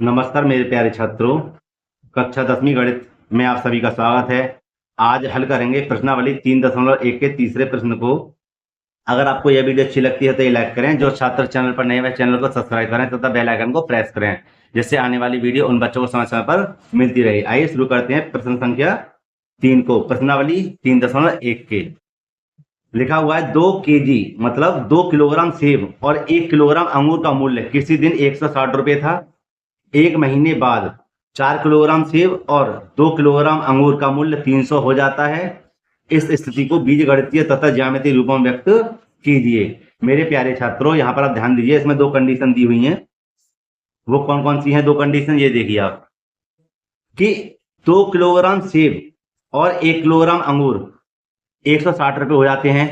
नमस्कार मेरे प्यारे छात्रों, कक्षा 10वीं गणित में आप सभी का स्वागत है। आज हल करेंगे प्रश्नावली 3.1 के तीसरे प्रश्न को। अगर आपको यह वीडियो अच्छी लगती है तो ये लाइक करें। जो छात्र चैनल पर नए हैं चैनल को सब्सक्राइब करें तथा बेल आइकन को प्रेस करें, जिससे आने वाली वीडियो उन बच्चों को समय समय पर मिलती रहे। आइए शुरू करते हैं प्रश्न संख्या 3 को। प्रश्नावली 3.1 के लिखा हुआ है 2 केजी मतलब 2 किलोग्राम सेब और 1 किलोग्राम अंगूर का मूल्य किसी दिन 160 रुपये था। एक महीने बाद 4 किलोग्राम सेब और 2 किलोग्राम अंगूर का मूल्य 300 हो जाता है। इस स्थिति को बीजगणितीय तथा ज्यामितीय रूपों में व्यक्त कीजिए। मेरे प्यारे छात्रों, यहाँ पर आप ध्यान दीजिए, इसमें दो कंडीशन दी हुई हैं। वो कौन कौन सी हैं दो कंडीशन, ये देखिए आप कि 2 किलोग्राम सेब और 1 किलोग्राम अंगूर 160 रुपये हो जाते हैं।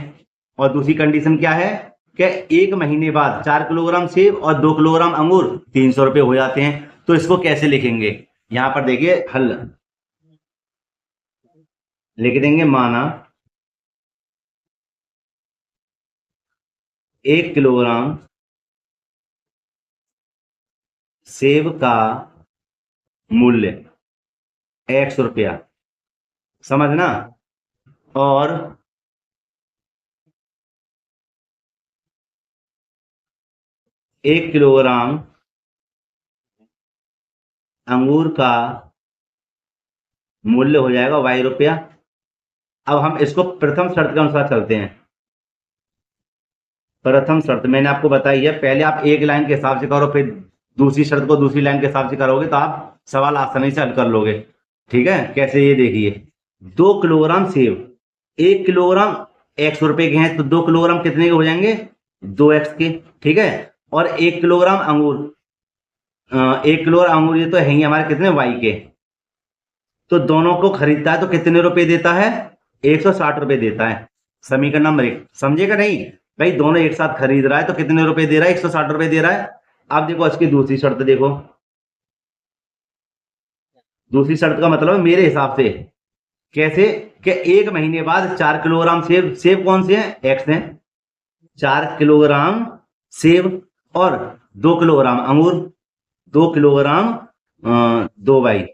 और दूसरी कंडीशन क्या है कि एक महीने बाद 4 किलोग्राम सेब और 2 किलोग्राम अंगूर 300 रुपये हो जाते हैं। तो इसको कैसे लिखेंगे, यहां पर देखिए हल लिख देंगे। माना 1 किलोग्राम सेब का मूल्य 100 रुपया, समझना। और 1 किलोग्राम अंगूर का मूल्य हो जाएगा y रुपया। अब हम इसको प्रथम शर्त के अनुसार चलते हैं। प्रथम शर्त मैंने आपको बताई है, पहले आप एक लाइन के हिसाब से करो, फिर दूसरी शर्त को दूसरी लाइन के हिसाब से करोगे तो आप सवाल आसानी से हल कर लोगे। ठीक है, कैसे, ये देखिए 2 किलोग्राम सेब, 1 किलोग्राम 100 रुपए के हैं, तो 2 किलोग्राम कितने के हो जाएंगे, 2x के। ठीक है, और 1 किलोग्राम अंगूर, 1 किलोग्राम अंगूर ये तो है ही हमारे कितने, y के। तो दोनों को खरीदता है तो कितने रुपए देता है, 160 रुपए देता है। समीकरण नंबर 1, समझेगा नहीं भाई, दोनों एक साथ खरीद रहा है तो कितने रुपए दे रहा है, 160 रुपए दे रहा है। अब देखो इसकी दूसरी शर्त देखो। दूसरी शर्त का मतलब मेरे हिसाब से कैसे कि एक महीने बाद 4 किलोग्राम सेब, सेब कौन से हैं, एक्स हैं, 4 किलोग्राम सेब और 2 किलोग्राम अंगूर, 2 किलोग्राम 2 बाई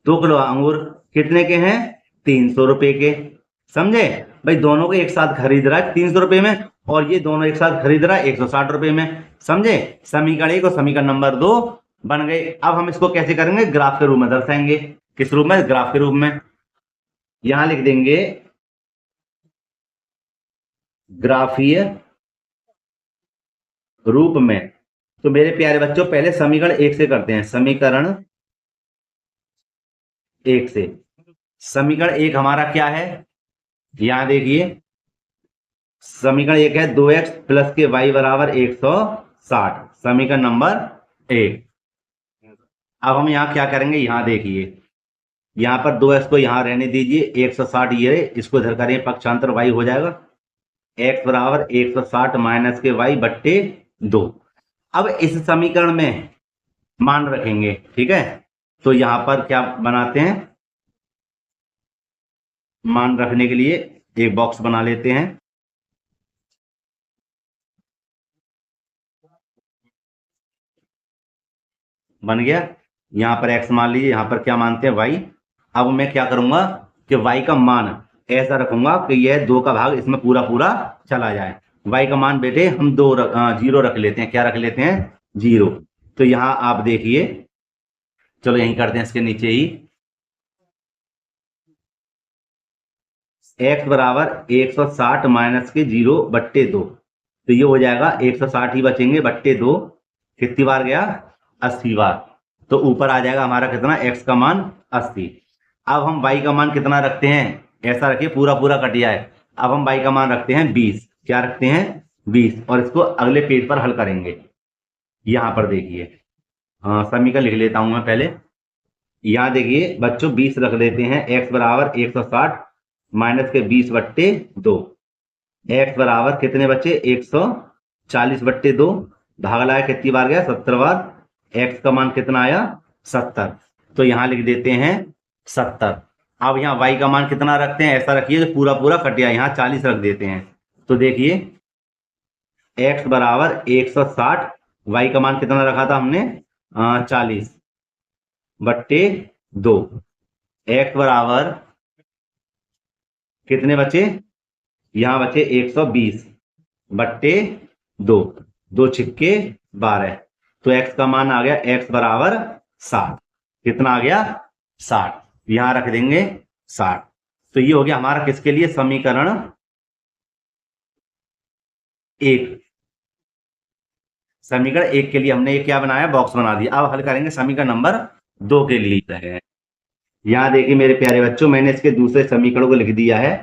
2 किलो अंगूर कितने के हैं, 300 रुपए के। समझे भाई, दोनों को एक साथ खरीद रहा है 300 रुपए में, और ये दोनों एक साथ खरीद रहा है 160 रुपए में। समझे, समीकरण 1 और समीकरण नंबर 2 बन गए। अब हम इसको कैसे करेंगे, ग्राफ के रूप में दर्शाएंगे। किस रूप में, ग्राफ के रूप में। यहां लिख देंगे ग्राफीय रूप में। तो मेरे प्यारे बच्चों, पहले समीकरण 1 से करते हैं। समीकरण 1 से, समीकरण 1 हमारा क्या है, यहां देखिए समीकरण 1 है 2x प्लस के y बराबर 160, समीकरण नंबर 1। अब हम यहाँ क्या करेंगे, यहाँ देखिए, यहाँ पर 2x को यहाँ रहने दीजिए, 160 ये इसको इधर करें, पक्षांतर y हो जाएगा x बराबर 160 माइनस के y बट्टे 2। अब इस समीकरण में मान रखेंगे। ठीक है, तो यहाँ पर क्या बनाते हैं, मान रखने के लिए एक बॉक्स बना लेते हैं। बन गया, यहाँ पर x मान लीजिए, यहाँ पर क्या मानते हैं, y। अब मैं क्या करूंगा कि y का मान ऐसा रखूंगा कि यह 2 का भाग इसमें पूरा पूरा चला जाए। y का मान बेटे हम 0 रख लेते हैं। क्या रख लेते हैं, 0। तो यहाँ आप देखिए, चलो यहीं करते हैं, इसके नीचे ही x बराबर 160 माइनस के 0 बट्टे 2, तो ये हो जाएगा 160 ही बचेंगे बट्टे 2। कितनी बार गया, 80 बार। तो ऊपर आ जाएगा हमारा कितना, x का मान 80। अब हम y का मान कितना रखते हैं, ऐसा रखिए पूरा पूरा कट जाए। अब हम y का मान रखते हैं 20। क्या रखते हैं, 20, और इसको अगले पेज पर हल करेंगे। यहां पर देखिए, हाँ समीकरण लिख लेता हूं मैं पहले। यहाँ देखिए बच्चों 20 रख देते हैं, x बराबर 160 माइनस के 20 बट्टे 2, x बराबर कितने बच्चे, 140 बट्टे 2, भाग लाया कितनी बार गया, 70 बार। x का मान कितना आया, 70। तो यहाँ लिख देते हैं 70। अब यहाँ y का मान कितना रखते हैं, ऐसा रखिए जो पूरा पूरा कट गया, यहाँ 40 रख देते हैं। तो देखिए x बराबर 160, y का मान कितना रखा था हमने, 40, बट्टे 2। x बराबर कितने बचे, यहां बचे 120 बट्टे 2, 2 छिक्के 12। तो x का मान आ गया x बराबर 60। कितना आ गया, 60। यहां रख देंगे 60। तो ये हो गया हमारा किसके लिए, समीकरण 1। समीकरण 1 के लिए हमने ये क्या बनाया, बॉक्स बना दिया। अब हल करेंगे समीकरण नंबर 2 के लिए। यहां देखिए मेरे प्यारे बच्चों, मैंने इसके दूसरे समीकरण को लिख दिया है।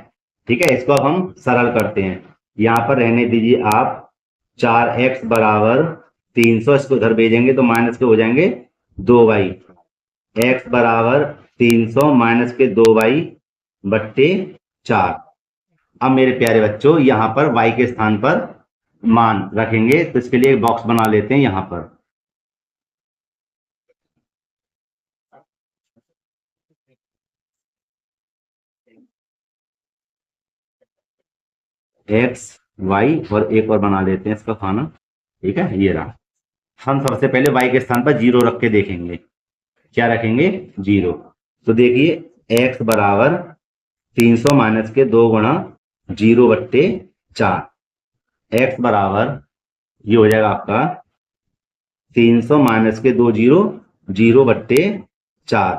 ठीक है, इसको अब हम सरल करते हैं। यहां पर रहने दीजिए आप 4x बराबर 300, इसको उधर भेजेंगे तो माइनस के हो जाएंगे 2y। x बराबर 300 माइनस के 2y बट्टे 4। अब मेरे प्यारे बच्चों यहां पर y के स्थान पर मान रखेंगे, तो इसके लिए एक बॉक्स बना लेते हैं। यहां पर x y और एक और बना लेते हैं इसका खाना। ठीक है, ये रहा। हम सबसे पहले y के स्थान पर 0 रख के देखेंगे। क्या रखेंगे, 0। तो देखिए x बराबर 300 माइनस के 2 गुणा 0 बट्टे 4। x बराबर ये हो जाएगा आपका 300 माइनस के 2 जीरो, 0 बट्टे 4।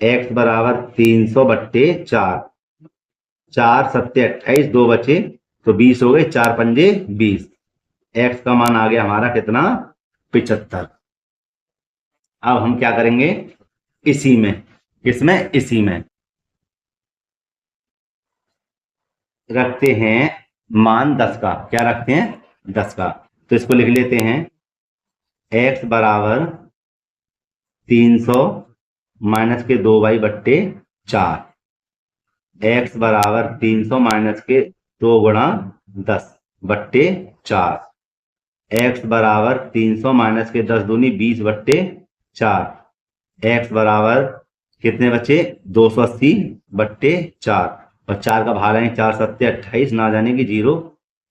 x बराबर 300 बट्टे 4। 4 सत्ते 28, 2 बचे तो 20 हो गए, 4 पंजे 20। x का मान आ गया हमारा कितना, 75। अब हम क्या करेंगे, इसी में, किसमें, इसी में रखते हैं मान 10 का। क्या रखते हैं, 10 का। तो इसको लिख लेते हैं x बराबर 300 माइनस के 2y बट्टे 4। x बराबर 300 माइनस के 2 गुणा 10 बट्टे 4। x बराबर 300 माइनस के 10 दूनी 20 बट्टे 4। x बराबर कितने बचे, 280 बट्टे 4। और 4 का भाग है 4 सत्ते 28, ना जाने की 0।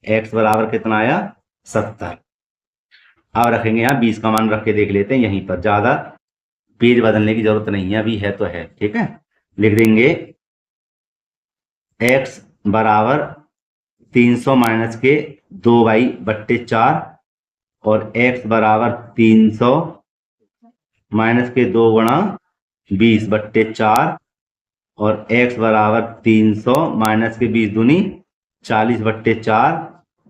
x बराबर कितना आया, 70। अब रखेंगे यहाँ 20 का मान रख के देख लेते हैं। यहीं पर ज्यादा पेज बदलने की जरूरत नहीं है, अभी है तो है। ठीक है, लिख देंगे x बराबर 300 माइनस के 2y बट्टे 4 और x बराबर 300 माइनस के 2 गुणा 20 बट्टे 4 और x बराबर 300 माइनस के 20 दूनी 40 बट्टे 4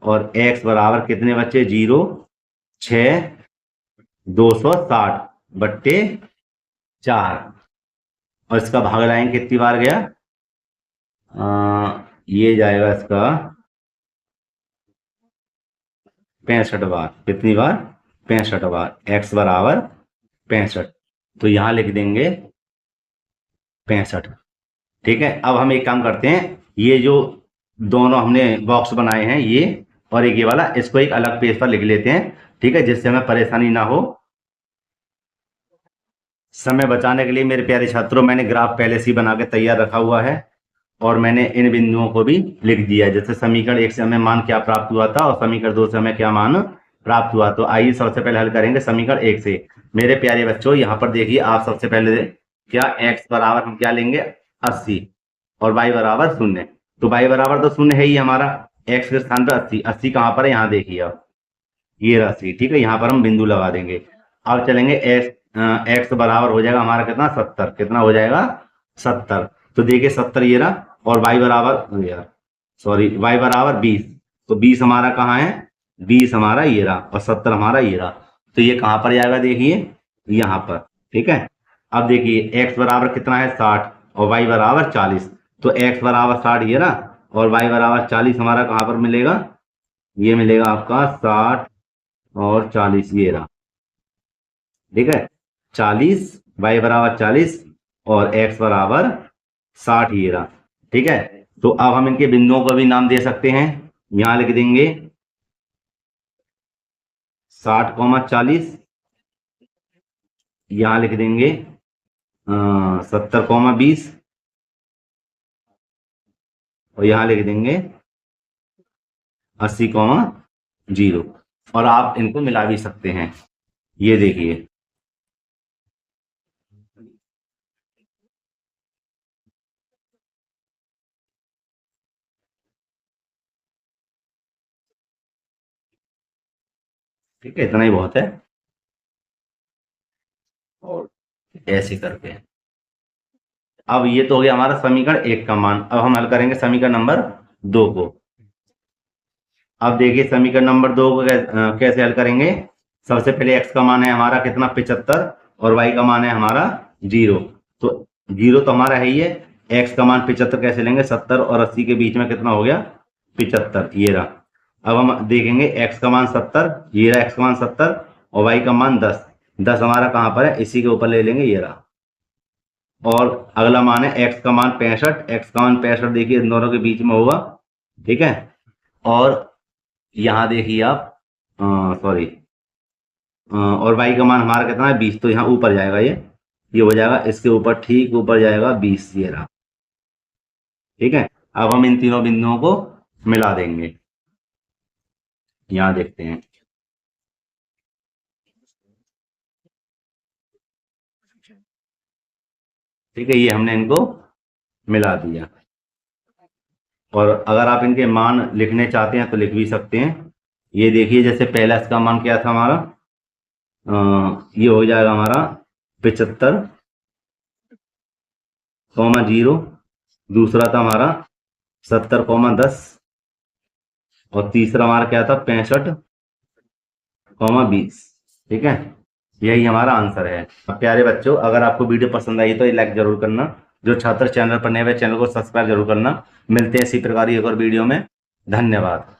और x बराबर कितने बच्चे, 0 6 260 बट्टे 4। और इसका भाग लाएंगे कितनी बार गया, ये जाएगा इसका 65 बार। कितनी बार, 65 बार। x बराबर 65, तो यहां लिख देंगे 65। ठीक है, अब हम एक काम करते हैं, ये जो दोनों हमने बॉक्स बनाए हैं ये और एक ये वाला, इसको एक अलग पेज पर लिख लेते हैं। ठीक है, जिससे हमें परेशानी ना हो। समय बचाने के लिए मेरे प्यारे छात्रों, मैंने ग्राफ पहले से ही बना के तैयार रखा हुआ है और मैंने इन बिंदुओं को भी लिख दिया है। जैसे समीकरण 1 से हमें मान क्या प्राप्त हुआ था और समीकरण 2 से हमें क्या मान प्राप्त हुआ। तो आइए सबसे पहले हल करेंगे समीकरण 1 से। मेरे प्यारे बच्चों यहाँ पर देखिए, आप सबसे पहले क्या, x बराबर हम क्या लेंगे 80 और y बराबर 0। तो y बराबर तो 0 है ही हमारा, x के स्थान पर 80। 80 कहाँ पर है, यहाँ देखिए अब ये राशि। ठीक है, यहाँ पर हम बिंदु लगा देंगे। अब चलेंगे x बराबर हो जाएगा हमारा कितना, 70। कितना हो जाएगा, 70। तो देखिए 70 ये रहा और y बराबर, यार सॉरी, y बराबर 20। तो 20 हमारा कहाँ है, 20 हमारा ये रहा और 70 हमारा ये रहा। तो ये कहाँ पर जाएगा, देखिए यहाँ पर। ठीक है, अब देखिए x बराबर कितना है, 60 और y बराबर 40। तो x बराबर 60 ये रहा और y बराबर 40 हमारा कहाँ पर मिलेगा, ये मिलेगा आपका 60 और 40 ये रहा। ठीक है, 40, y बराबर 40 और x बराबर 60 ये रहा। ठीक है, तो अब हम इनके बिंदुओं को भी नाम दे सकते हैं। यहां लिख देंगे 60, 40। यहां लिख देंगे 70, 20 और यहां लिख देंगे 80, 0। और आप इनको मिला भी सकते हैं। ये देखिए ठीक है, इतना ही बहुत है। और ऐसे करके अब ये तो हो गया हमारा समीकरण 1 का मान। अब हम हल करेंगे समीकरण नंबर 2 को। अब देखिए समीकरण नंबर 2 को कैसे हल करेंगे। सबसे पहले x का मान है हमारा कितना 75 और y का मान है हमारा 0। तो 0 तो हमारा है ही है। x का मान 75 कैसे लेंगे, 70 और 80 के बीच में कितना हो गया 75, ये रहा। अब हम देखेंगे x का मान 70, ये रहा x का मान 70 और y का मान 10। 10 हमारा कहाँ पर है, इसी के ऊपर ले लेंगे, ये रहा। और अगला मान है x का मान 65। x का मान 65 देखिए इन दोनों के बीच में होगा, ठीक है। और यहाँ देखिए आप सॉरी और y का मान हमारा कितना है 20, तो यहाँ ऊपर जाएगा, ये हो जाएगा इसके ऊपर, ठीक ऊपर जाएगा 20, ये रहा। ठीक है, अब हम इन तीनों बिंदुओं को मिला देंगे। यहाँ देखते हैं, ठीक है, ये हमने इनको मिला दिया। और अगर आप इनके मान लिखने चाहते हैं तो लिख भी सकते हैं। ये देखिए जैसे पहला इसका मान क्या था हमारा, ये हो जाएगा हमारा 75,0। दूसरा था हमारा 70,10 और तीसरा हमारा क्या था 65,20। ठीक है, यही हमारा आंसर है। प्यारे बच्चों, अगर आपको वीडियो पसंद आई तो ये लाइक जरूर करना। जो छात्र चैनल पर नए हुए चैनल को सब्सक्राइब जरूर करना। मिलते हैं इसी प्रकार की एक और वीडियो में। धन्यवाद।